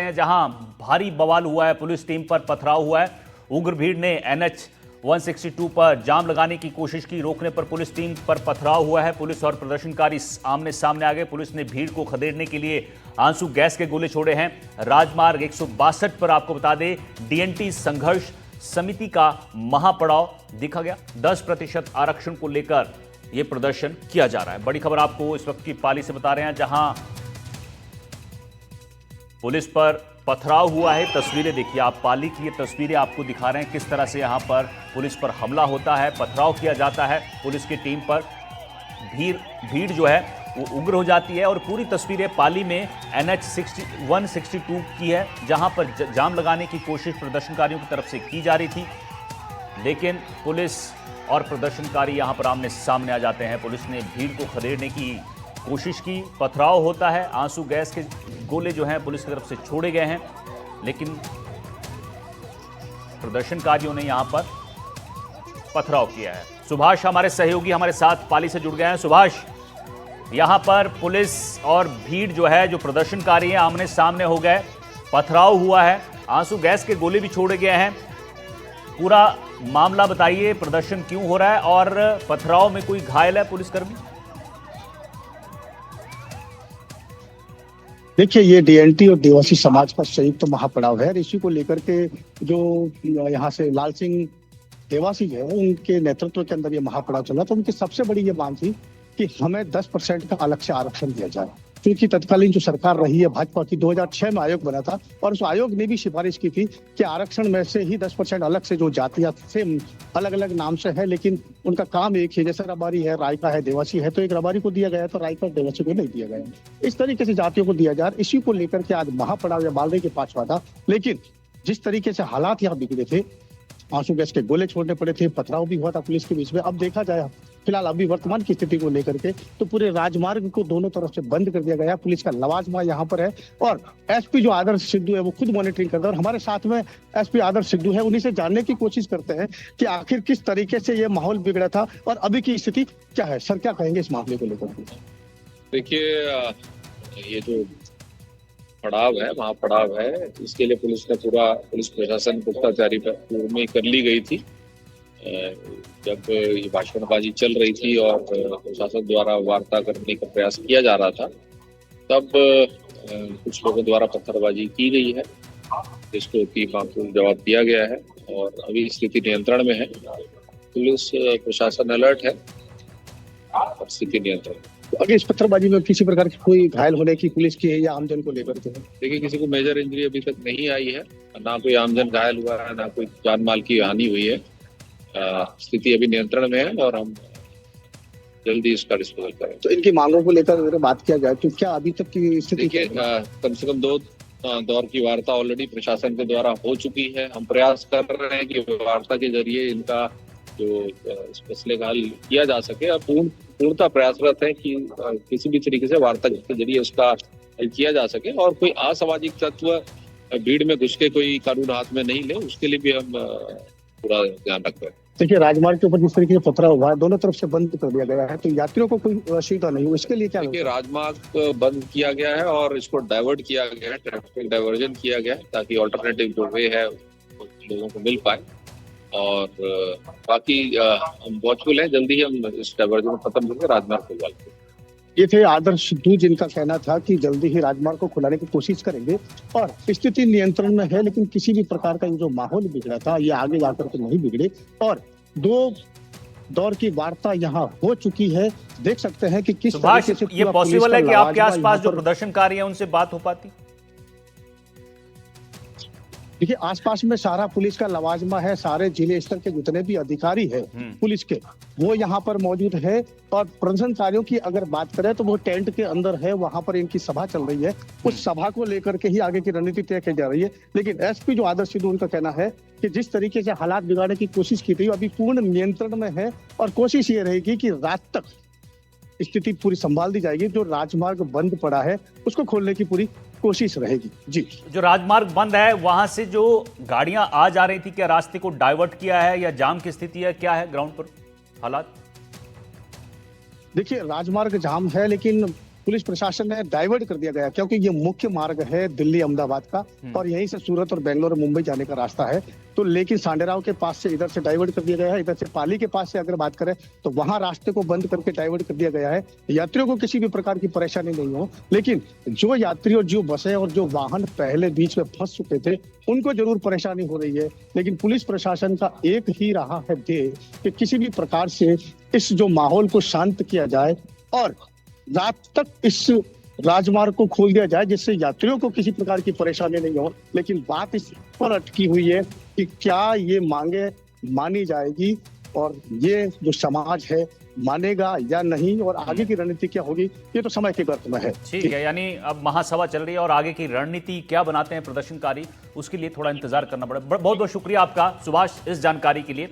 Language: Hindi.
हैं जहां भारी बवाल हुआ है, पुलिस टीम पर पथराव हुआ है। उग्र भीड़ ने NH 162 पर जाम लगाने की कोशिश की, रोकने पर पुलिस टीम पर पथराव हुआ है। पुलिस और प्रदर्शनकारी आमने सामने आ गए। पुलिस ने भीड़ को खदेड़ने के लिए आंसू गैस के गोले छोड़े हैं। राजमार्ग 162 पर आपको बता दें DNT संघर्ष समिति का महापड़ाव देखा गया। 10% आरक्षण को लेकर यह प्रदर्शन किया जा रहा है। बड़ी खबर आपको इस वक्त की पाली से बता रहे हैं, जहां पुलिस पर पथराव हुआ है। तस्वीरें देखिए आप, पाली की ये तस्वीरें आपको दिखा रहे हैं किस तरह से यहां पर पुलिस पर हमला होता है, पथराव किया जाता है पुलिस की टीम पर। भीड़ जो है वो उग्र हो जाती है और पूरी तस्वीरें पाली में NH 162 की है, जहां पर जाम लगाने की कोशिश प्रदर्शनकारियों की तरफ से की जा रही थी, लेकिन पुलिस और प्रदर्शनकारी यहां पर आमने सामने आ जाते हैं। पुलिस ने भीड़ को खदेड़ने की कोशिश की, पथराव होता है, आंसू गैस के गोले जो हैं पुलिस की तरफ से छोड़े गए हैं, लेकिन प्रदर्शनकारियों ने यहां पर पथराव किया है। सुभाष हमारे सहयोगी हमारे साथ पाली से जुड़ गए हैं। सुभाष, यहां पर पुलिस और भीड़ जो है, जो प्रदर्शनकारी हैं, आमने सामने हो गए, पथराव हुआ है, आंसू गैस के गोले भी छोड़े गए हैं। पूरा मामला बताइए, प्रदर्शन क्यों हो रहा है और पथराव में कोई घायल है पुलिसकर्मी? देखिए, ये DNT और देवासी समाज का संयुक्त महापड़ाव है। इसी को लेकर के जो यहाँ से लाल सिंह देवासी है, उनके नेतृत्व के अंदर ये महापड़ाव चला। तो उनकी सबसे बड़ी ये मांग थी कि हमें 10% का अलग से आरक्षण दिया जाए, क्योंकि तत्कालीन जो सरकार रही है भाजपा की, 2006 में आयोग बना था और उस आयोग ने भी सिफारिश की थी कि आरक्षण में से ही 10% अलग से, जो जातियां से अलग अलग नाम से है लेकिन उनका काम एक ही, जैसे रबारी है, रायका है, देवासी है, तो एक रबारी को दिया गया है तो रायका और देवासी को नहीं दिया गया। इस तरीके से जातियों को दिया जा रहा है। इसी को लेकर के आज महापड़ाव या बालरे के पांचवा था। लेकिन जिस तरीके से हालात यहाँ बिगड़े थे, आंसू गैस के गोले छोड़ने पड़े थे, पथराव भी हुआ था पुलिस के बीच में। अब देखा जाए फिलहाल अभी वर्तमान की स्थिति को लेकर के, तो पूरे राजमार्ग को दोनों तरफ से बंद कर दिया गया। पुलिस का लवाजमा यहाँ पर है और SP जो आदर्श सिद्धू है वो खुद मॉनिटरिंग करता है और हमारे साथ में SP आदर्श सिद्धू है। उन्हीं से जानने की कोशिश करते हैं कि आखिर किस तरीके से ये माहौल बिगड़ा था और अभी की स्थिति क्या है। सर, क्या कहेंगे इस मामले को लेकर? देखिए, ये जो पड़ाव है, महापड़ाव है, इसके लिए पुलिस प्रशासन पुख्ता तैयारी में कर ली गई थी। जब ये भाषणबाजी चल रही थी और प्रशासन द्वारा वार्ता करने का प्रयास किया जा रहा था, तब कुछ लोगों द्वारा पत्थरबाजी की गई है, जिसको कि माकूल जवाब दिया गया है और अभी स्थिति नियंत्रण में है। पुलिस प्रशासन अलर्ट है और स्थिति नियंत्रण में। अगर इस पत्थरबाजी में किसी प्रकार की कोई घायल होने की पुलिस की है या आमजन को लेकर के? देखिए, किसी को मेजर इंजरी अभी तक नहीं आई है, ना कोई आमजन घायल हुआ है, ना कोई जान माल की हानि हुई है। स्थिति अभी नियंत्रण में है और हम जल्दी इसका डिस्पोजल करें। तो इनकी मांगों को लेकर अगर बात किया जाए तो क्या अभी तक की स्थिति? देखिए, कम से कम 2 दौर की वार्ता ऑलरेडी प्रशासन के द्वारा हो चुकी है। हम प्रयास कर रहे हैं कि वार्ता के जरिए इनका जो इस मसले का हल किया जा सके। अब पूर्णतः प्रयासरत है कि किसी भी तरीके से वार्ता के जरिए उसका हल किया जा सके और कोई असामाजिक तत्व भीड़ में घुस के कोई कानून हाथ में नहीं ले, उसके लिए भी हम पूरा ध्यान रख रहे हैं। देखिए, राजमार्ग के ऊपर जिस तरीके से पथराव हुआ है, दोनों तरफ से बंद कर दिया गया है, तो यात्रियों को कोई असुविधा नहीं हो, इसके लिए क्या? देखिए, राजमार्ग बंद किया गया है और इसको डाइवर्ट किया गया है, ट्रैफिक डाइवर्जन किया गया है, ताकि ऑल्टरनेटिव जो वे है लोगों को मिल पाए। और बाकी हम वॉचफुल हैं, जल्दी ही हम इस डाइवर्जन को खत्म करके राजमार्ग को खुलवा लेंगे। ये थे आदर्श सिद्धू, जिनका कहना था कि जल्दी ही राजमार्ग को खुलाने की कोशिश करेंगे और स्थिति नियंत्रण में है, लेकिन किसी भी प्रकार का जो माहौल बिगड़ा था ये आगे जाकर के नहीं बिगड़े और 2 दौर की वार्ता यहाँ हो चुकी है। देख सकते हैं कि किस तरीके से ये पॉसिबल है कि आपके आसपास जो प्रदर्शनकारी हैं उनसे बात हो पाती? देखिए, आसपास में सारा पुलिस का लवाजमा है, सारे जिले स्तर के जितने भी अधिकारी है पुलिस के, वो यहाँ पर मौजूद है। और प्रदर्शनकारियों की अगर बात करें तो वो टेंट के अंदर है, वहां पर इनकी सभा चल रही है। उस सभा को लेकर के ही आगे की रणनीति तय की जा रही है। लेकिन SP जो आदर्श सिद्धू, उनका कहना है कि जिस तरीके से हालात बिगाड़ने की कोशिश की थी अभी पूर्ण नियंत्रण में है और कोशिश ये रहेगी कि रात तक स्थिति पूरी संभाल दी जाएगी। जो राजमार्ग बंद पड़ा है उसको खोलने की पूरी कोशिश रहेगी। जी, जो राजमार्ग बंद है वहां से जो गाड़ियां आ जा रही थी, क्या रास्ते को डाइवर्ट किया है या जाम की स्थिति है, क्या है ग्राउंड पर हालात? देखिए, राजमार्ग जाम है, लेकिन पुलिस प्रशासन ने डाइवर्ट कर दिया गया, क्योंकि ये मुख्य मार्ग है दिल्ली अहमदाबाद का और यहीं से सूरत और बेंगलोर और मुंबई जाने का रास्ता है। तो लेकिन सांडेराव के पास से इधर से डाइवर्ट कर दिया गया है। इधर से पाली के पास से अगर बात करें तो वहां रास्ते को बंद करके डाइवर्ट कर दिया गया है, यात्रियों को किसी भी प्रकार की परेशानी नहीं हो। लेकिन जो यात्री और जो बसें और जो वाहन पहले बीच में फंस चुके थे उनको जरूर परेशानी हो रही है। लेकिन पुलिस प्रशासन का एक ही रहा है ध्येय कि किसी भी प्रकार से इस जो माहौल को शांत किया जाए और रात तक इस राजमार्ग को खोल दिया जाए, जिससे यात्रियों को किसी प्रकार की परेशानी नहीं हो। लेकिन बात इस पर अटकी हुई है कि क्या ये मांगे मानी जाएगी और ये जो समाज है मानेगा या नहीं, और आगे की रणनीति क्या होगी ये तो समय के गर्त में है। ठीक है, यानी अब महासभा चल रही है और आगे की रणनीति क्या बनाते हैं प्रदर्शनकारी, उसके लिए थोड़ा इंतजार करना पड़ेगा। बहुत बहुत शुक्रिया आपका सुभाष इस जानकारी के लिए।